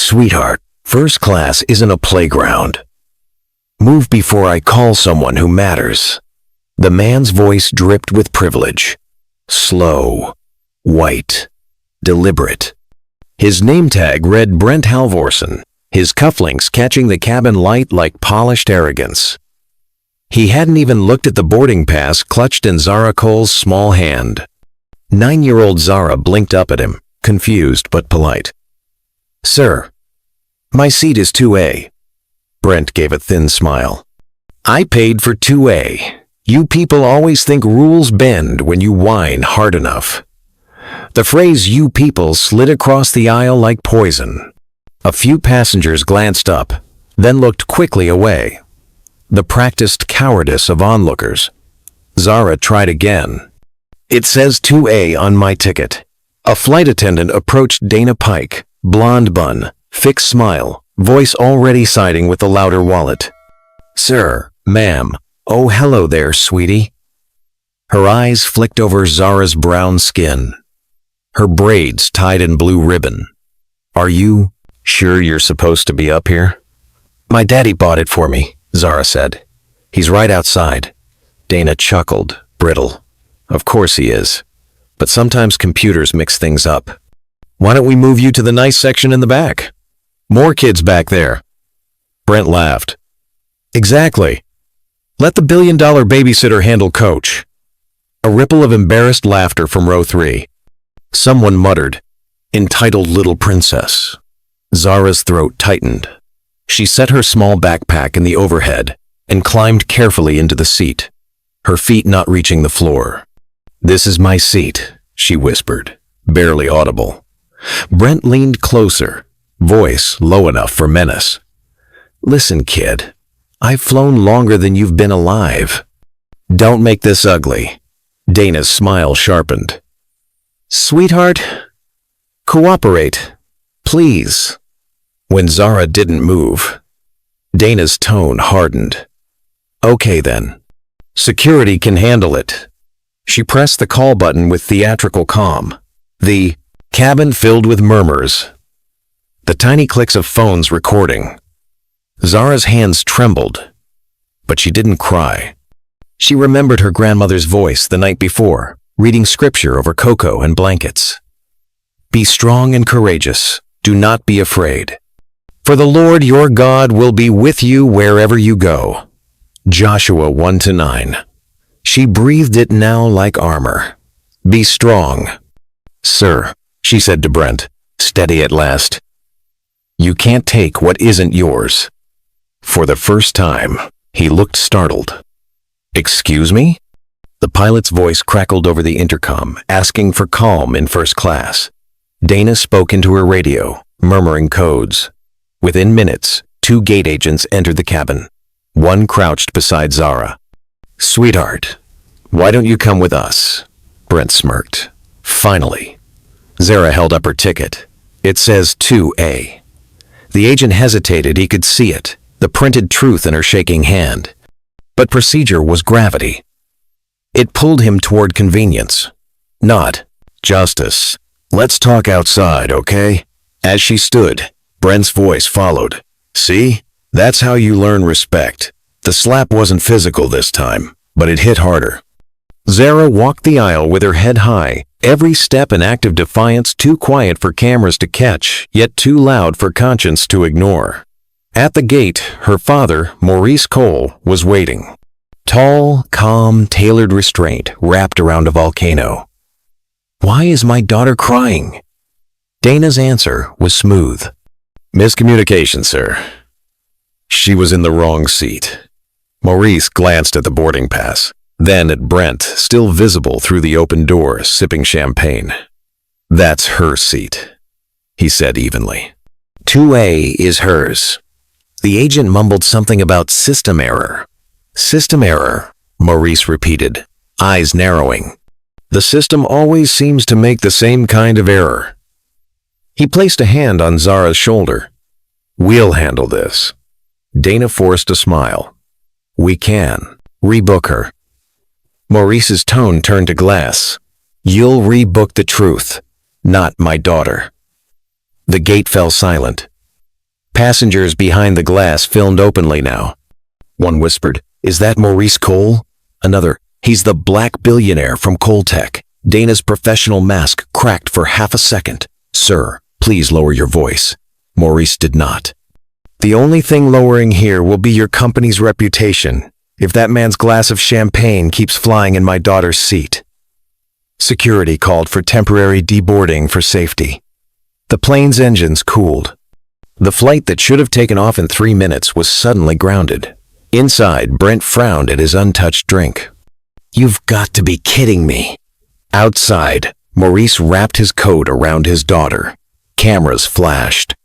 Sweetheart, first class isn't a playground. Move before I call someone who matters. The man's voice dripped with privilege. Slow, white, deliberate. His name tag read Brent Halvorson, his cufflinks catching the cabin light like polished arrogance. He hadn't even looked at the boarding pass clutched in Zara Cole's small hand. 9-year-old Zara blinked up at him, confused but polite. Sir, my seat is 2A. Brent gave a thin smile. I paid for 2A. You people always think rules bend when you whine hard enough. The phrase "you people" slid across the aisle like poison. A few passengers glanced up, then looked quickly away. The practiced cowardice of onlookers. Zara tried again. It says 2A on my ticket. A flight attendant approached Dana Pike, blonde bun, fixed smile, voice already siding with the louder wallet. Sir, ma'am, oh hello there, sweetie. Her eyes flicked over Zara's brown skin. Her braids tied in blue ribbon. Are you sure you're supposed to be up here? My daddy bought it for me, Zara said. He's right outside. Dana chuckled, brittle. Of course he is. But sometimes computers mix things up. Why don't we move you to the nice section in the back? More kids back there. Brent laughed. Exactly. Let the billion-dollar babysitter handle coach. A ripple of embarrassed laughter from row 3. Someone muttered, entitled little princess. Zara's throat tightened. She set her small backpack in the overhead and climbed carefully into the seat, her feet not reaching the floor. This is my seat, she whispered, barely audible. Brent leaned closer, voice low enough for menace. Listen, kid, I've flown longer than you've been alive. Don't make this ugly. Dana's smile sharpened. Sweetheart, cooperate, please. When Zara didn't move, Dana's tone hardened. Okay then. Security can handle it. She pressed the call button with theatrical calm. The cabin filled with murmurs. The tiny clicks of phones recording. Zara's hands trembled, but she didn't cry. She remembered her grandmother's voice the night before, reading scripture over cocoa and blankets. Be strong and courageous. Do not be afraid. For the Lord your God will be with you wherever you go. Joshua 1-9. She breathed it now like armor. Be strong. Sir, she said to Brent, steady at last. You can't take what isn't yours. For the first time, he looked startled. Excuse me? The pilot's voice crackled over the intercom, asking for calm in first class. Dana spoke into her radio, murmuring codes. Within minutes, 2 gate agents entered the cabin. One crouched beside Zara. Sweetheart, why don't you come with us? Brent smirked. Finally. Zara held up her ticket. It says 2A. The agent hesitated. He could see it, the printed truth in her shaking hand. But procedure was gravity. It pulled him toward convenience, not justice. Let's talk outside, okay? As she stood, Brent's voice followed. See? That's how you learn respect. The slap wasn't physical this time, but it hit harder. Zara walked the aisle with her head high, every step an act of defiance too quiet for cameras to catch, yet too loud for conscience to ignore. At the gate, her father, Maurice Cole, was waiting. Tall, calm, tailored restraint wrapped around a volcano. Why is my daughter crying? Dana's answer was smooth. Miscommunication, sir. She was in the wrong seat. Maurice glanced at the boarding pass, then at Brent, still visible through the open door, sipping champagne. That's her seat, he said evenly. 2A is hers. The agent mumbled something about system error. System error, Maurice repeated, eyes narrowing. The system always seems to make the same kind of error. He placed a hand on Zara's shoulder. We'll handle this. Dana forced a smile. We can. Rebook her. Maurice's tone turned to glass. You'll rebook the truth, not my daughter. The gate fell silent. Passengers behind the glass filmed openly now. One whispered, "Is that Maurice Cole?" Another, "He's the black billionaire from Cole Tech." Dana's professional mask cracked for half a second. "Sir, please lower your voice." Maurice did not. "The only thing lowering here will be your company's reputation, if that man's glass of champagne keeps flying in my daughter's seat." Security called for temporary deboarding for safety. The plane's engines cooled. The flight that should have taken off in 3 minutes was suddenly grounded. Inside, Brent frowned at his untouched drink. "You've got to be kidding me." Outside, Maurice wrapped his coat around his daughter. Cameras flashed.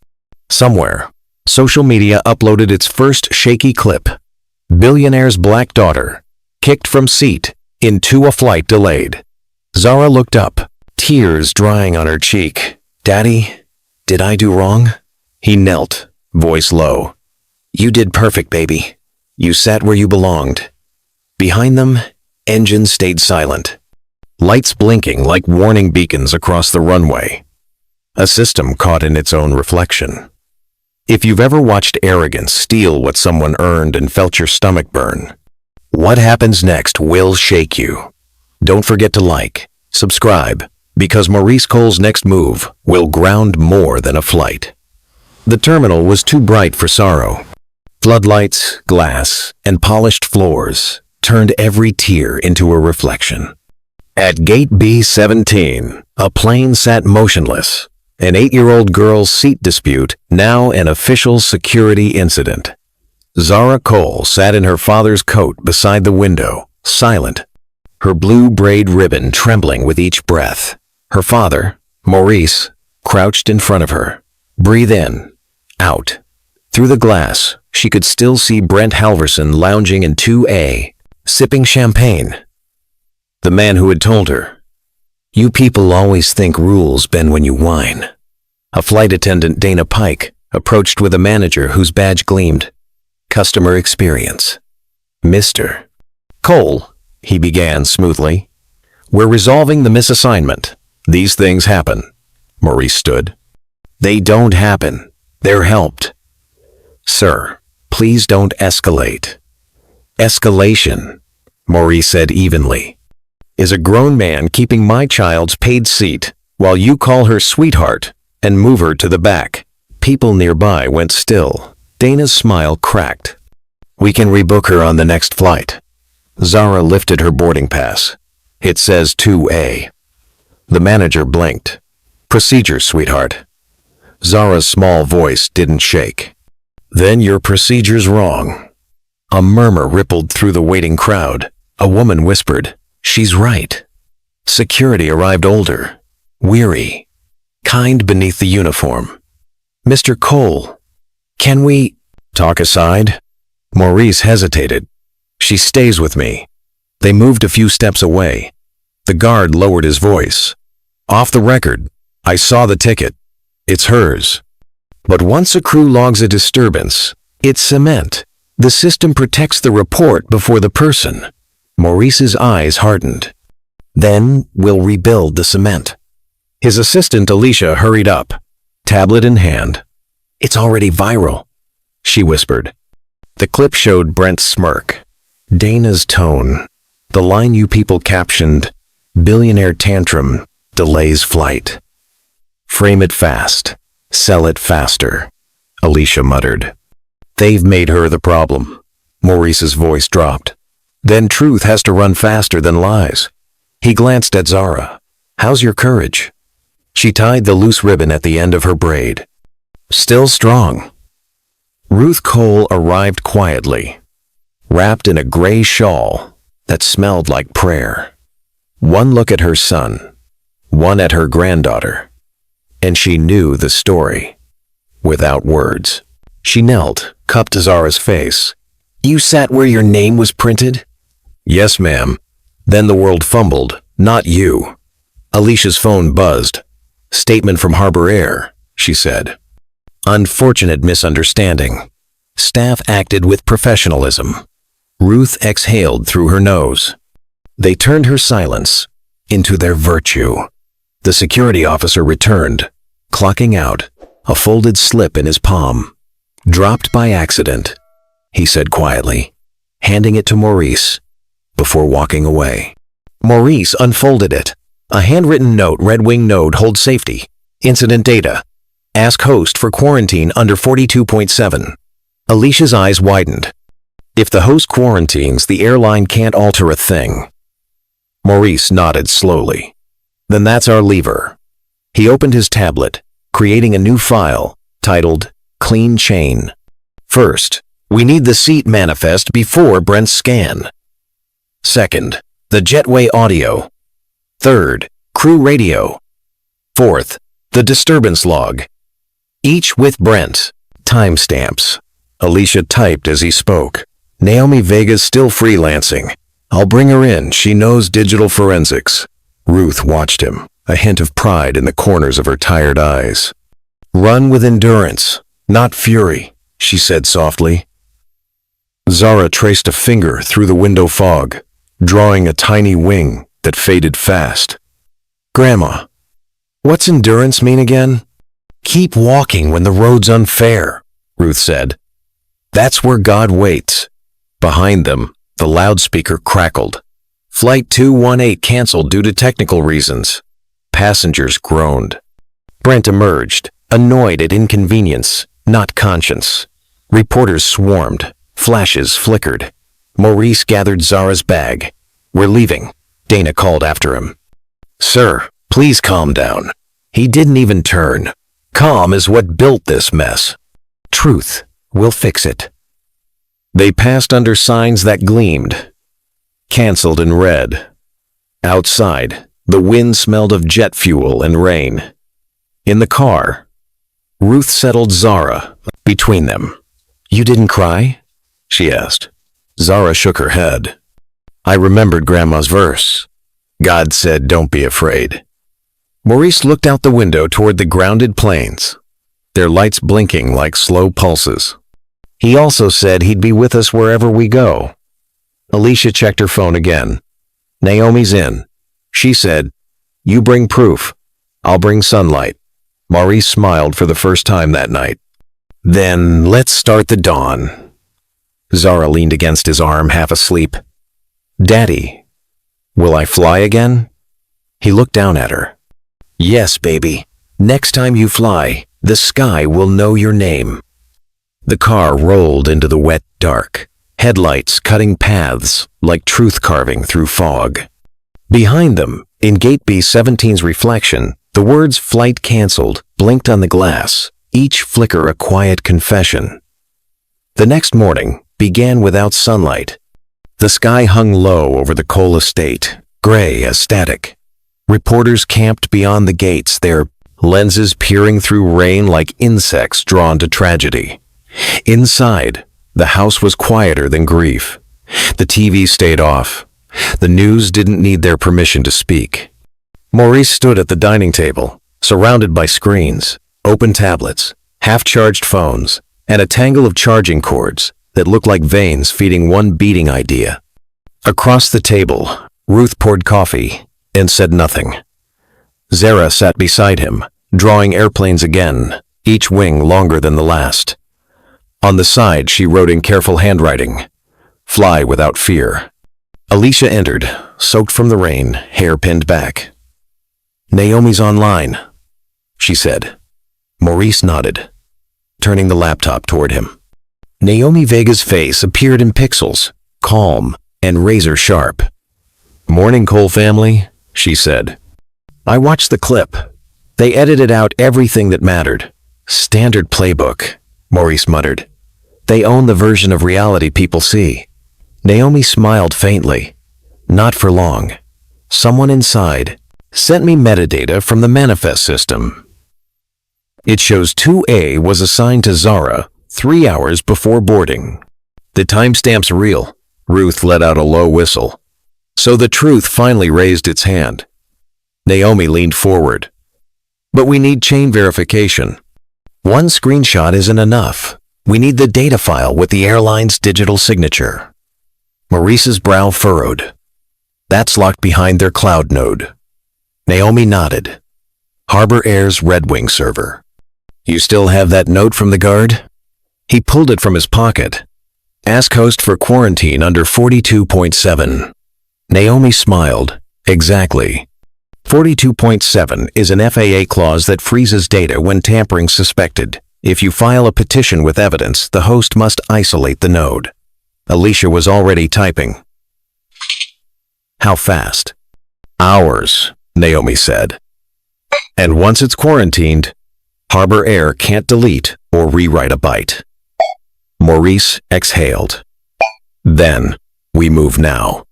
Somewhere, social media uploaded its first shaky clip. Billionaire's black daughter, kicked from seat, into a flight delayed. Zara looked up, tears drying on her cheek. "Daddy, did I do wrong?" He knelt, voice low. "You did perfect, baby. You sat where you belonged." Behind them, engines stayed silent. Lights blinking like warning beacons across the runway. A system caught in its own reflection. If you've ever watched arrogance steal what someone earned and felt your stomach burn, what happens next will shake you. Don't forget to like, subscribe, because Maurice Cole's next move will ground more than a flight. The terminal was too bright for sorrow. Floodlights, glass, and polished floors turned every tear into a reflection. At gate B-17, a plane sat motionless. An 8-year-old girl's seat dispute, now an official security incident. Zara Cole sat in her father's coat beside the window, silent, her blue braid ribbon trembling with each breath. Her father, Maurice, crouched in front of her. Breathe in, out. Through the glass, she could still see Brent Halverson lounging in 2A, sipping champagne. The man who had told her, "You people always think rules bend when you whine." A flight attendant, Dana Pike, approached with a manager whose badge gleamed. "Customer experience." "Mr. Cole," he began smoothly. "We're resolving the misassignment. These things happen." Maurice stood. "They don't happen. They're helped." "Sir, please don't escalate." "Escalation," Maurice said evenly, "is a grown man keeping my child's paid seat while you call her sweetheart and move her to the back." People nearby went still. Dana's smile cracked. "We can rebook her on the next flight." Zara lifted her boarding pass. "It says 2A. The manager blinked. "Procedure, sweetheart." Zara's small voice didn't shake. "Then your procedure's wrong." A murmur rippled through the waiting crowd. A woman whispered, "She's right." Security arrived older, weary, kind beneath the uniform. "Mr. Cole, can we talk aside?" Maurice hesitated. "She stays with me." They moved a few steps away. The guard lowered his voice. "Off the record, I saw the ticket. It's hers. But once a crew logs a disturbance, it's cement. The system protects the report before the person." Maurice's eyes hardened. "Then we'll rebuild the cement." His assistant Alicia hurried up, tablet in hand. "It's already viral," she whispered. The clip showed Brent's smirk, Dana's tone, the line you people captioned, "Billionaire tantrum delays flight." "Frame it fast, sell it faster," Alicia muttered. "They've made her the problem." Maurice's voice dropped. "Then truth has to run faster than lies." He glanced at Zara. "How's your courage?" She tied the loose ribbon at the end of her braid. "Still strong." Ruth Cole arrived quietly, wrapped in a gray shawl that smelled like prayer. One look at her son, one at her granddaughter, and she knew the story. Without words, she knelt, cupped Zara's face. "You sat where your name was printed?" "Yes, ma'am." Then the world fumbled, "Not you." Alicia's phone buzzed. "Statement from Harbor Air," she said. Unfortunate misunderstanding. Staff acted with professionalism. Ruth exhaled through her nose. They turned her silence into their virtue. The security officer returned, clocking out, a folded slip in his palm. Dropped by accident, he said quietly, handing it to Maurice before walking away. Maurice unfolded it. A handwritten note, Red Wing node, hold safety. Incident data. Ask host for quarantine under 42.7. Alicia's eyes widened. If the host quarantines, the airline can't alter a thing. Maurice nodded slowly. Then that's our lever. He opened his tablet, creating a new file titled Clean Chain. First, we need the seat manifest before Brent's scan. Second, the jetway audio. Third, crew radio. Fourth, the disturbance log. Each with Brent. Timestamps. Alicia typed as he spoke. Naomi Vega's still freelancing. I'll bring her in. She knows digital forensics. Ruth watched him, a hint of pride in the corners of her tired eyes. Run with endurance, not fury, she said softly. Zara traced a finger through the window fog, drawing a tiny wing that faded fast. Grandma, what's endurance mean again? Keep walking when the road's unfair, Ruth said. That's where God waits. Behind them, the loudspeaker crackled. Flight 218 canceled due to technical reasons. Passengers groaned. Brent emerged, annoyed at inconvenience, not conscience. Reporters swarmed. Flashes flickered. Maurice gathered Zara's bag. We're leaving, Dana called after him. Sir, please calm down. He didn't even turn. Calm is what built this mess. Truth, we'll fix it. They passed under signs that gleamed. Canceled in red. Outside, the wind smelled of jet fuel and rain. In the car, Ruth settled Zara between them. You didn't cry? She asked. Zara shook her head. I remembered Grandma's verse. God said, don't be afraid. Maurice looked out the window toward the grounded planes, their lights blinking like slow pulses. He also said he'd be with us wherever we go. Alicia checked her phone again. Naomi's in. She said, you bring proof. I'll bring sunlight. Maurice smiled for the first time that night. Then let's start the dawn. Zara leaned against his arm, half asleep. Daddy, will I fly again? He looked down at her. Yes, baby. Next time you fly, the sky will know your name. The car rolled into the wet dark, headlights cutting paths like truth carving through fog. Behind them, in Gate B-17's reflection, the words flight canceled blinked on the glass, each flicker a quiet confession. The next morning began without sunlight. The sky hung low over the Cole estate, gray as static. Reporters camped beyond the gates, their lenses peering through rain like insects drawn to tragedy. Inside, the house was quieter than grief. The TV stayed off. The news didn't need their permission to speak. Maurice stood at the dining table, surrounded by screens, open tablets, half-charged phones, and a tangle of charging cords that looked like veins feeding one beating idea. Across the table, Ruth poured coffee and said nothing. Zara sat beside him, drawing airplanes again, each wing longer than the last. On the side, she wrote in careful handwriting, "Fly without fear." Alicia entered, soaked from the rain, hair pinned back. "Naomi's online," she said. Maurice nodded, turning the laptop toward him. Naomi Vega's face appeared in pixels, calm and razor-sharp. "Morning, Cole family," she said. I watched the clip. They edited out everything that mattered. "Standard playbook," Maurice muttered. "They own the version of reality people see." Naomi smiled faintly. "Not for long. Someone inside sent me metadata from the manifest system. It shows 2A was assigned to Zara 3 hours before boarding. The timestamp's real." Ruth let out a low whistle. So the truth finally raised its hand. Naomi leaned forward. "But we need chain verification. One screenshot isn't enough. We need the data file with the airline's digital signature." Maurice's brow furrowed. "That's locked behind their cloud node." Naomi nodded. "Harbor Air's Red Wing server. You still have that note from the guard?" He pulled it from his pocket. Ask host for quarantine under 42.7. Naomi smiled. Exactly. 42.7 is an FAA clause that freezes data when tampering suspected. If you file a petition with evidence, the host must isolate the node. Alicia was already typing. How fast? Hours, Naomi said. And once it's quarantined, Harbor Air can't delete or rewrite a byte. Maurice exhaled. Then, we move now.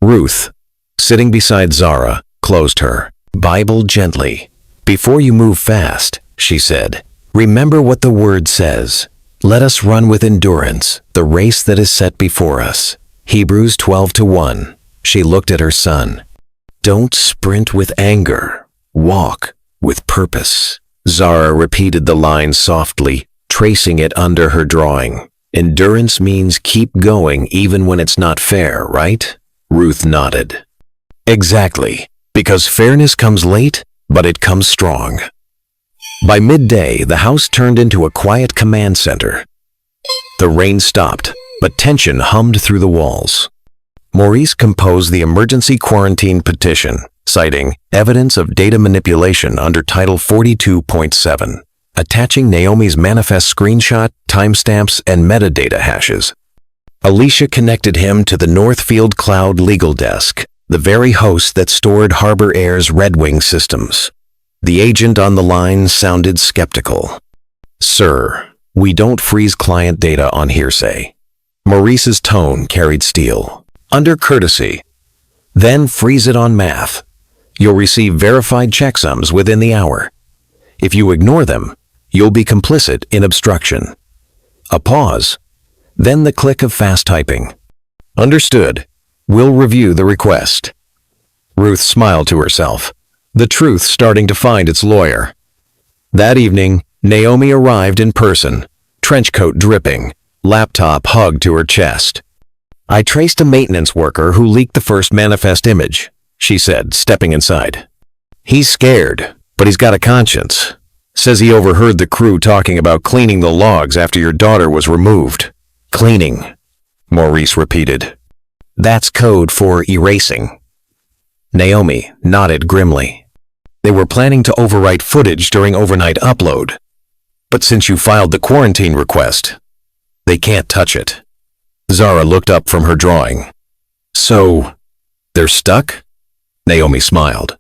Ruth, sitting beside Zara, closed her Bible gently. Before you move fast, she said, remember what the word says. Let us run with endurance the race that is set before us. Hebrews 12:1. She looked at her son. Don't sprint with anger. Walk with purpose. Zara repeated the line softly, tracing it under her drawing. Endurance means keep going even when it's not fair, right? Ruth nodded. Exactly, because fairness comes late, but it comes strong. By midday, the house turned into a quiet command center. The rain stopped, but tension hummed through the walls. Maurice composed the emergency quarantine petition, citing evidence of data manipulation under Title 42.7, attaching Naomi's manifest screenshot, timestamps, and metadata hashes. Alicia connected him to the Northfield Cloud legal desk, the very host that stored Harbor Air's Red Wing systems. The agent on the line sounded skeptical. Sir, we don't freeze client data on hearsay. Maurice's tone carried steel. Under courtesy. Then freeze it on math. You'll receive verified checksums within the hour. If you ignore them, you'll be complicit in obstruction. A pause. Then the click of fast typing. Understood. We'll review the request. Ruth smiled to herself, the truth starting to find its lawyer. That evening, Naomi arrived in person, trench coat dripping, laptop hugged to her chest. I traced a maintenance worker who leaked the first manifest image, she said, stepping inside. He's scared, but he's got a conscience. Says he overheard the crew talking about cleaning the logs after your daughter was removed. Cleaning, Maurice repeated. That's code for erasing. Naomi nodded grimly. They were planning to overwrite footage during overnight upload. But since you filed the quarantine request, they can't touch it. Zara looked up from her drawing. So, they're stuck? Naomi smiled.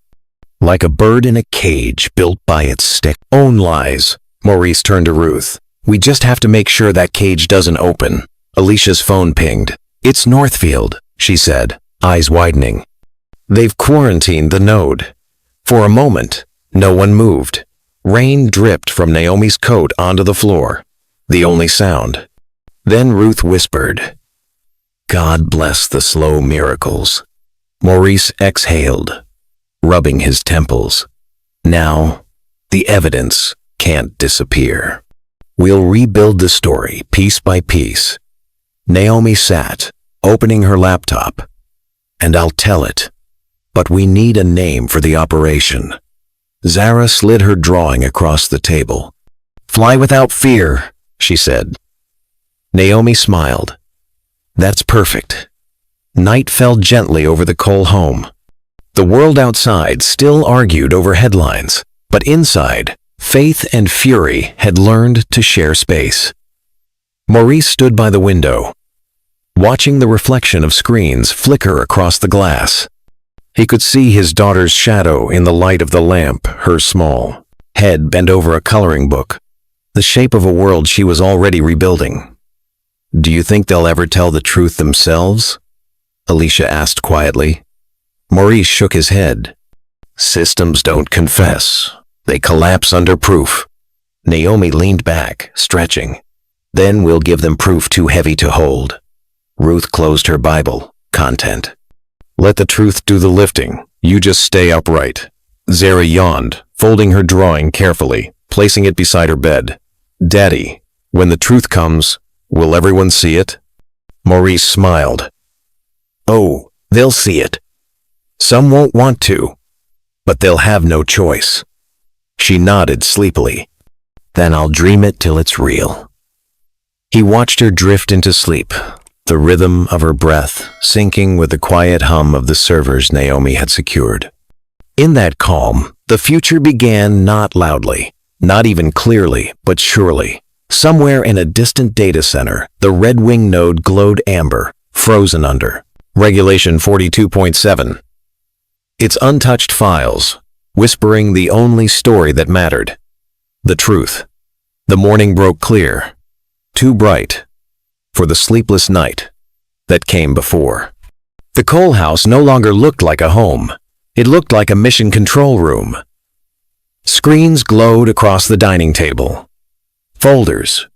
Like a bird in a cage built by its stick. Own lies. Maurice turned to Ruth. We just have to make sure that cage doesn't open. Alicia's phone pinged. It's Northfield, she said, eyes widening. They've quarantined the node. For a moment, no one moved. Rain dripped from Naomi's coat onto the floor, the only sound. Then Ruth whispered, God bless the slow miracles. Maurice exhaled, rubbing his temples. Now, the evidence can't disappear. We'll rebuild the story piece by piece. Naomi sat, opening her laptop. And I'll tell it. But we need a name for the operation. Zara slid her drawing across the table. Fly without fear, she said. Naomi smiled. That's perfect. Night fell gently over the Cole home. The world outside still argued over headlines, but inside, faith and fury had learned to share space. Maurice stood by the window, watching the reflection of screens flicker across the glass. He could see his daughter's shadow in the light of the lamp, her small head bent over a coloring book, the shape of a world she was already rebuilding. Do you think they'll ever tell the truth themselves? Alicia asked quietly. Maurice shook his head. Systems don't confess. They collapse under proof. Naomi leaned back, stretching. Then we'll give them proof too heavy to hold. Ruth closed her Bible. Content. Let the truth do the lifting. You just stay upright. Zara yawned, folding her drawing carefully, placing it beside her bed. Daddy, when the truth comes, will everyone see it? Maurice smiled. Oh, they'll see it. Some won't want to, but they'll have no choice. She nodded sleepily. Then I'll dream it till it's real. He watched her drift into sleep, the rhythm of her breath syncing with the quiet hum of the servers Naomi had secured. In that calm, the future began not loudly, not even clearly, but surely. Somewhere in a distant data center, the Red Wing node glowed amber, frozen under Regulation 42.7. Its untouched files, whispering the only story that mattered. The truth. The morning broke clear, too bright, for the sleepless night that came before. The Cole house no longer looked like a home. It looked like a mission control room. Screens glowed across the dining table. Folders,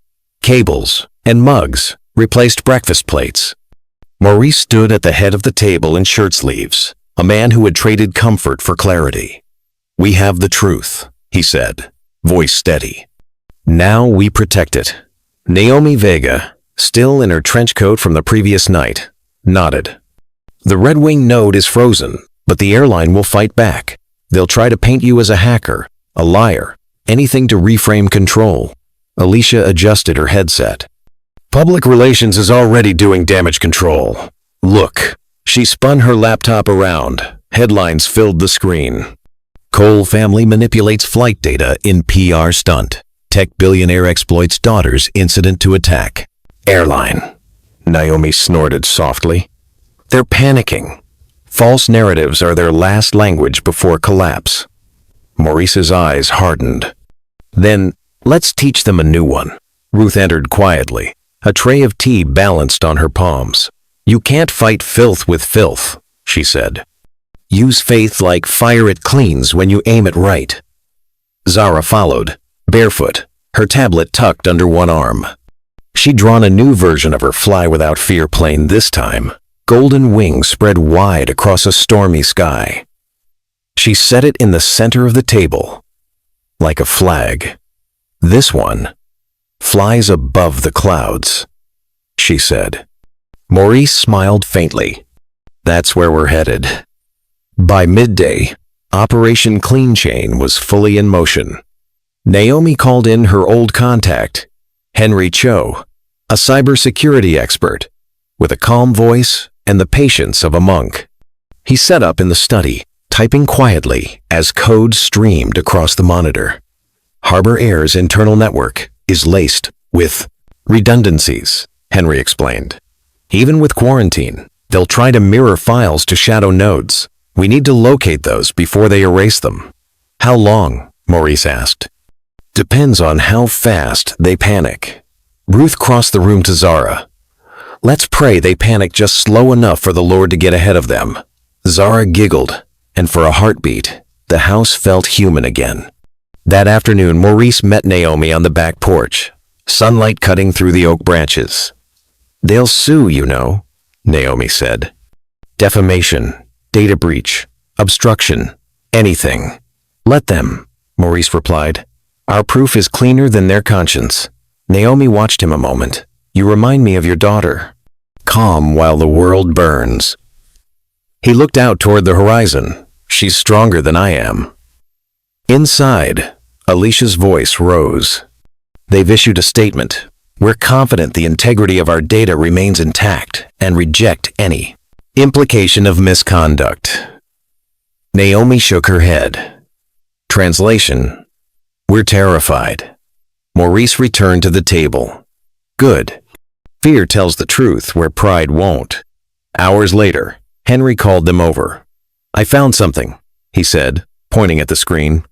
cables, and mugs replaced breakfast plates. Maurice stood at the head of the table in shirt sleeves, a man who had traded comfort for clarity. "We have the truth," he said, voice steady. "Now we protect it." Naomi Vega, still in her trench coat from the previous night, nodded. "The Red Wing node is frozen, but the airline will fight back. They'll try to paint you as a hacker, a liar, anything to reframe control." Alicia adjusted her headset. "Public relations is already doing damage control. Look." She spun her laptop around. Headlines filled the screen. "Cole family manipulates flight data in PR stunt. Tech billionaire exploits daughter's incident to attack." "Airline," Naomi snorted softly. "They're panicking. False narratives are their last language before collapse." Maurice's eyes hardened. "Then let's teach them a new one." Ruth entered quietly, a tray of tea balanced on her palms. "You can't fight filth with filth," she said. "Use faith like fire it cleans when you aim it right." Zara followed, barefoot, her tablet tucked under one arm. She'd drawn a new version of her Fly Without Fear plane this time, golden wings spread wide across a stormy sky. She set it in the center of the table, like a flag. "This one flies above the clouds," she said. Maurice smiled faintly. "That's where we're headed." By midday, Operation Clean Chain was fully in motion. Naomi called in her old contact, Henry Cho, a cybersecurity expert, with a calm voice and the patience of a monk. He sat up in the study, typing quietly as code streamed across the monitor. "Harbor Air's internal network is laced with redundancies," Henry explained. "Even with quarantine, they'll try to mirror files to shadow nodes. We need to locate those before they erase them." "How long?" Maurice asked. "Depends on how fast they panic." Ruth crossed the room to Zara. "Let's pray they panic just slow enough for the Lord to get ahead of them." Zara giggled, and for a heartbeat, the house felt human again. That afternoon, Maurice met Naomi on the back porch, sunlight cutting through the oak branches. "They'll sue, you know," Naomi said. "Defamation, data breach, obstruction, anything." "Let them," Maurice replied. "Our proof is cleaner than their conscience." Naomi watched him a moment. "You remind me of your daughter. Calm while the world burns." He looked out toward the horizon. "She's stronger than I am." Inside, Alicia's voice rose. "They've issued a statement. We're confident the integrity of our data remains intact and reject any implication of misconduct." Naomi shook her head. Translation: "We're terrified." Maurice returned to the table. "Good. Fear tells the truth where pride won't." Hours later, Henry called them over. "I found something," he said, pointing at the screen.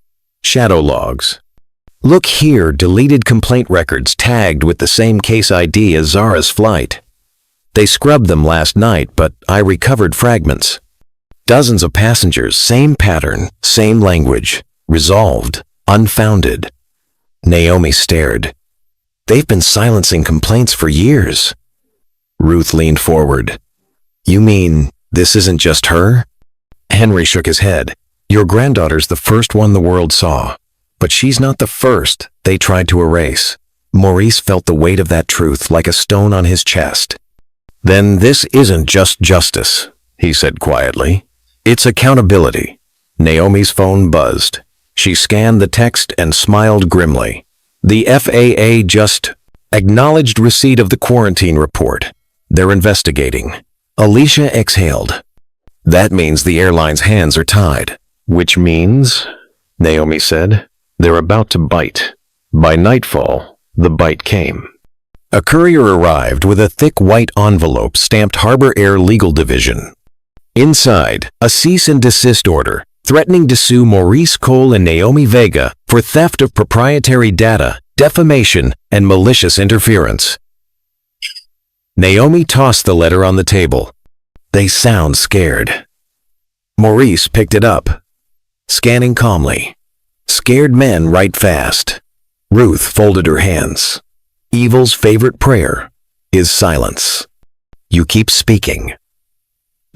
"Shadow logs. Look here, deleted complaint records tagged with the same case ID as Zara's flight. They scrubbed them last night, but I recovered fragments. Dozens of passengers, same pattern, same language. Resolved, unfounded." Naomi stared. "They've been silencing complaints for years." Ruth leaned forward. "You mean this isn't just her?" Henry shook his head. "Your granddaughter's the first one the world saw. But she's not the first they tried to erase." Maurice felt the weight of that truth like a stone on his chest. "Then this isn't just justice," he said quietly. "It's accountability." Naomi's phone buzzed. She scanned the text and smiled grimly. "The FAA just Acknowledged receipt of the quarantine report. They're investigating. Alicia exhaled. That means the airline's hands are tied. Which means, Naomi said, they're about to bite. By nightfall, the bite came. A courier arrived with a thick white envelope stamped Harbor Air Legal Division. Inside, a cease and desist order threatening to sue Maurice Cole and Naomi Vega for theft of proprietary data, defamation, and malicious interference. Naomi tossed the letter on the table. They sound scared. Maurice picked it up, scanning calmly. Scared men write fast. Ruth folded her hands. Evil's favorite prayer is silence. You keep speaking.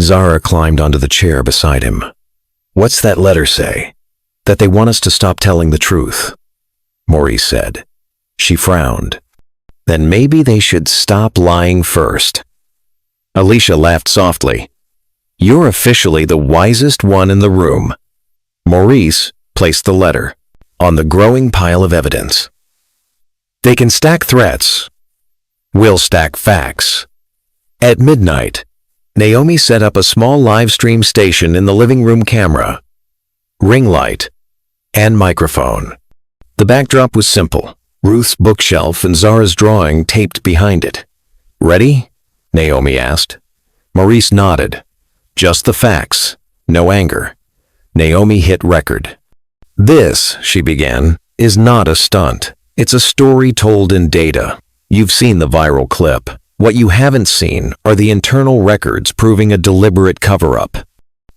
Zara climbed onto the chair beside him. What's that letter say? That they want us to stop telling the truth, Maurice said. She frowned. Then maybe they should stop lying first. Alicia laughed softly. You're officially the wisest one in the room. Maurice placed the letter on the growing pile of evidence. They can stack threats. We'll stack facts. At midnight, Naomi set up a small live stream station in the living room camera, ring light, and microphone. The backdrop was simple. Ruth's bookshelf and Zara's drawing taped behind it. Ready? Naomi asked. Maurice nodded. Just the facts, no anger. Naomi hit record. This, she began, is not a stunt. It's a story told in data. You've seen the viral clip. What you haven't seen are the internal records proving a deliberate cover-up.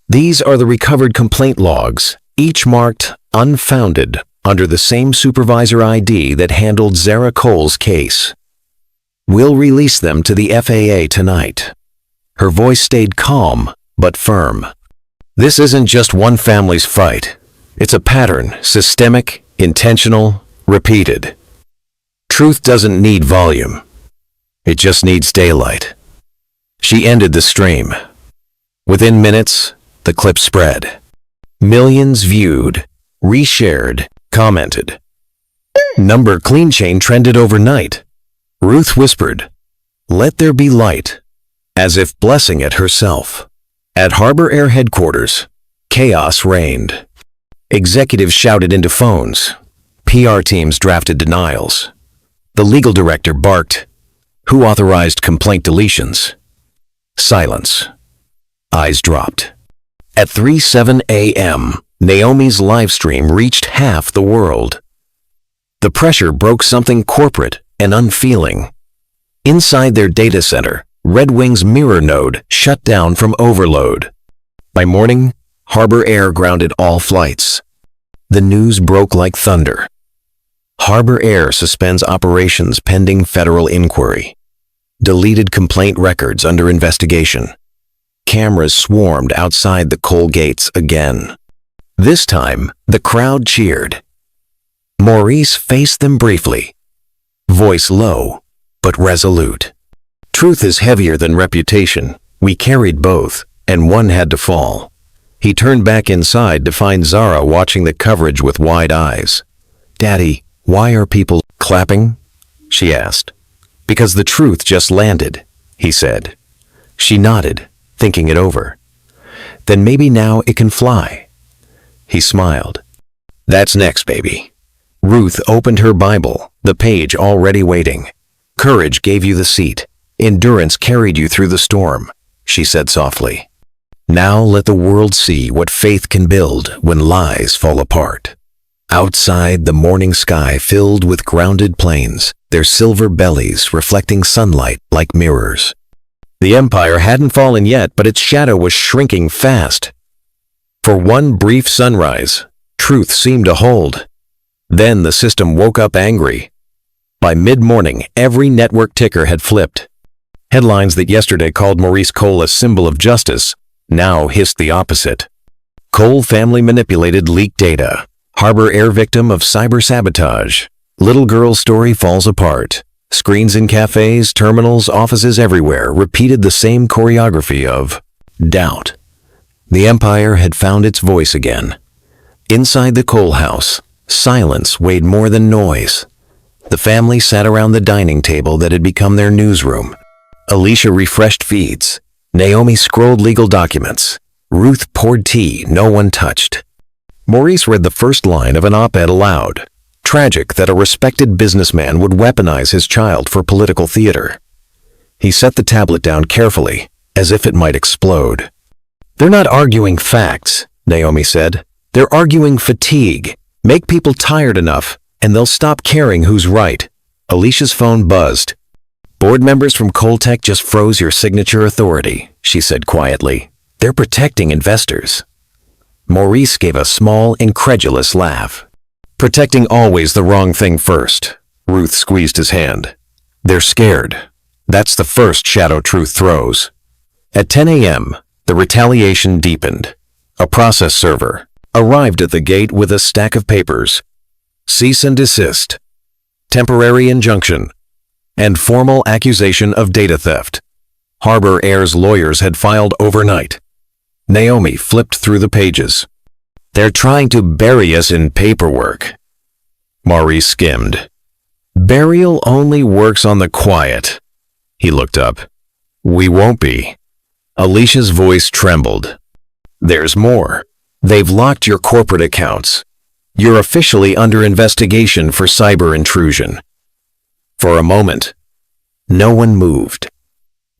These are the recovered complaint logs, each marked unfounded under the same supervisor ID that handled Zara Cole's case. We'll release them to the FAA tonight. Her voice stayed calm but firm. This isn't just one family's fight. It's a pattern, systemic, intentional, repeated. Truth doesn't need volume. It just needs daylight. She ended the stream. Within minutes, the clip spread. Millions viewed, reshared, commented. Number clean chain trended overnight. Ruth whispered, "Let there be light," as if blessing it herself. At Harbor Air headquarters, chaos reigned. Executives shouted into phones. PR teams drafted denials. The legal director barked, "Who authorized complaint deletions?" Silence. Eyes dropped. At 3:07 a.m., Naomi's livestream reached half the world. The pressure broke something corporate and unfeeling. Inside their data center, Red Wing's mirror node shut down from overload. By morning, Harbor Air grounded all flights. The news broke like thunder. Harbor Air suspends operations pending federal inquiry. Deleted complaint records under investigation. Cameras swarmed outside the Cole gates again. This time, the crowd cheered. Maurice faced them briefly. Voice low, but resolute. Truth is heavier than reputation. We carried both, and one had to fall. He turned back inside to find Zara watching the coverage with wide eyes. "Daddy, why are people clapping?" she asked. "Because the truth just landed," he said. She nodded, thinking it over. "Then maybe now it can fly." He smiled. "That's next, baby." Ruth opened her Bible, the page already waiting. "Courage gave you the seat. Endurance carried you through the storm," she said softly. "Now let the world see what faith can build when lies fall apart." Outside, the morning sky filled with grounded planes, their silver bellies reflecting sunlight like mirrors. The empire hadn't fallen yet, but its shadow was shrinking fast. For one brief sunrise, truth seemed to hold. Then the system woke up angry. By mid-morning, every network ticker had flipped. Headlines that yesterday called Maurice Cole a symbol of justice now hissed the opposite. Cole family manipulated leaked data. Harbor Air victim of cyber sabotage. Little girl's story falls apart. Screens in cafes, terminals, offices everywhere repeated the same choreography of doubt. The empire had found its voice again. Inside the Cole house, silence weighed more than noise. The family sat around the dining table that had become their newsroom. Alicia refreshed feeds. Naomi scrolled legal documents. Ruth poured tea no one touched. Maurice read the first line of an op-ed aloud. Tragic that a respected businessman would weaponize his child for political theater. He set the tablet down carefully, as if it might explode. "They're not arguing facts," Naomi said. "They're arguing fatigue. Make people tired enough, and they'll stop caring who's right." Alicia's phone buzzed. "Board members from Coltech just froze your signature authority," she said quietly. "They're protecting investors." Maurice gave a small, incredulous laugh. "Protecting always the wrong thing first." Ruth squeezed his hand. "They're scared. That's the first shadow truth throws." At 10 a.m., the retaliation deepened. A process server arrived at the gate with a stack of papers. Cease and desist, temporary injunction, and formal accusation of data theft. Harbor Air's lawyers had filed overnight. Naomi flipped through the pages. "They're trying to bury us in paperwork." Maurice skimmed. "Burial only works on the quiet." He looked up. "We won't be." Alicia's voice trembled. "There's more. They've locked your corporate accounts. You're officially under investigation for cyber intrusion." For a moment, no one moved.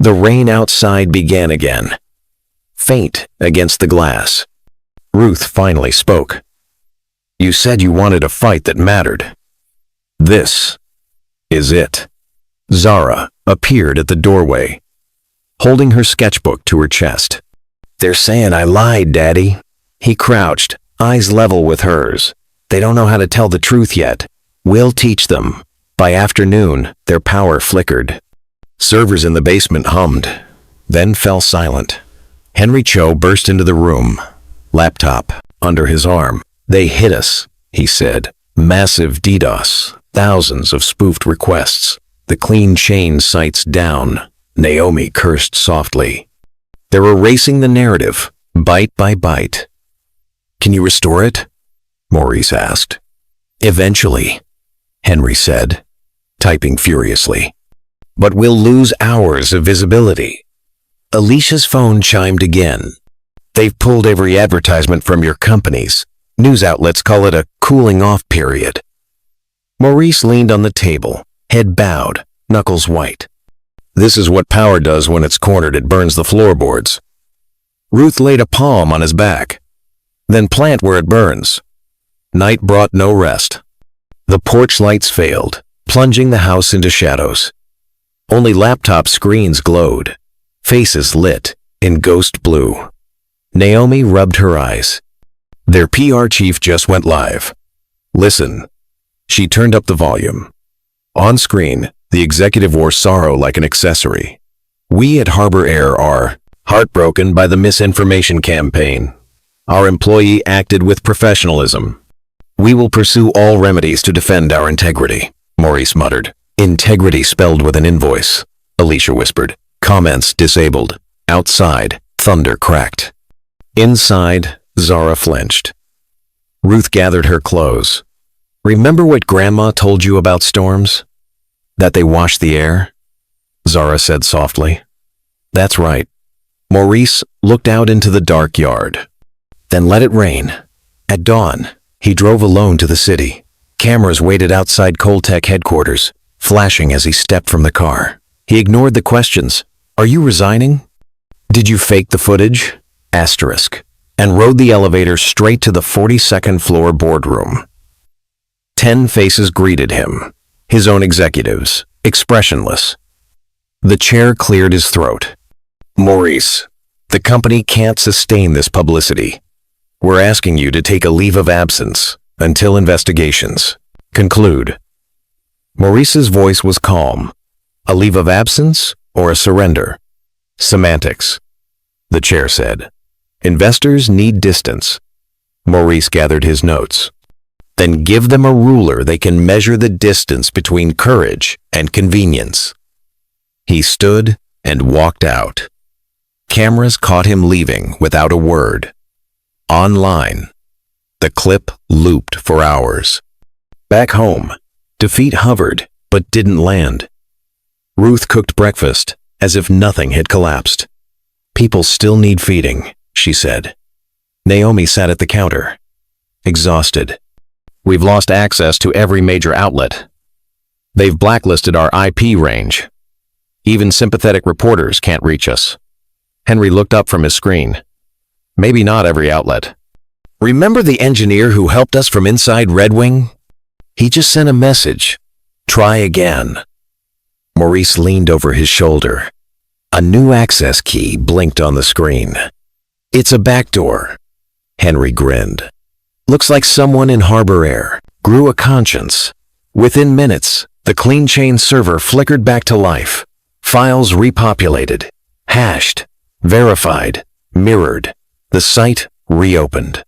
The rain outside began again, faint against the glass. Ruth finally spoke. "You said you wanted a fight that mattered. This is it." Zara appeared at the doorway, holding her sketchbook to her chest. "They're saying I lied, Daddy." He crouched, eyes level with hers. "They don't know how to tell the truth yet. We'll teach them." By afternoon, their power flickered. Servers in the basement hummed, then fell silent. Henry Cho burst into the room, laptop under his arm. "They hit us," he said. "Massive DDoS, thousands of spoofed requests. The clean chain sites down." Naomi cursed softly. "They're erasing the narrative, bite by bite." "Can you restore it?" Maurice asked. "Eventually," Henry said, typing furiously. "But we'll lose hours of visibility." Alicia's phone chimed again. "They've pulled every advertisement from your companies. News outlets call it a cooling-off period." Maurice leaned on the table, head bowed, knuckles white. "This is what power does when it's cornered. It burns the floorboards." Ruth laid a palm on his back. "Then plant where it burns." Night brought no rest. The porch lights failed, plunging the house into shadows. Only laptop screens glowed, faces lit in ghost blue. Naomi rubbed her eyes. "Their PR chief just went live. Listen." She turned up the volume. On screen, the executive wore sorrow like an accessory. "We at Harbor Air are heartbroken by the misinformation campaign. Our employee acted with professionalism. We will pursue all remedies to defend our integrity," Maurice muttered. "Integrity spelled with an invoice," Alicia whispered. Comments disabled. Outside, thunder cracked. Inside, Zara flinched. Ruth gathered her clothes. "Remember what Grandma told you about storms? That they wash the air?" Zara said softly. "That's right." Maurice looked out into the dark yard. "Then let it rain." At dawn, he drove alone to the city. Cameras waited outside Coltech headquarters, flashing as he stepped from the car. He ignored the questions. "Are you resigning? Did you fake the footage?" And rode the elevator straight to the 42nd floor boardroom. 10 faces greeted him, his own executives, expressionless. The chair cleared his throat. "Maurice, the company can't sustain this publicity. We're asking you to take a leave of absence until investigations conclude." Maurice's voice was calm. "A leave of absence or a surrender?" "Semantics," the chair said. "Investors need distance." Maurice gathered his notes. "Then give them a ruler they can measure the distance between courage and convenience." He stood and walked out. Cameras caught him leaving without a word. Online, the clip looped for hours. Back home, Defeat hovered, but didn't land. Ruth cooked breakfast, as if nothing had collapsed. "People still need feeding," she said. Naomi sat at the counter, exhausted. "We've lost access to every major outlet. They've blacklisted our IP range. Even sympathetic reporters can't reach us." Henry looked up from his screen. "Maybe not every outlet." "Remember the engineer who helped us from inside Red Wing? He just sent a message. Try again." Maurice leaned over his shoulder. A new access key blinked on the screen. "It's a backdoor." Henry grinned. "Looks like someone in Harbor Air grew a conscience." Within minutes, the clean chain server flickered back to life. Files repopulated, hashed, verified, mirrored. The site reopened.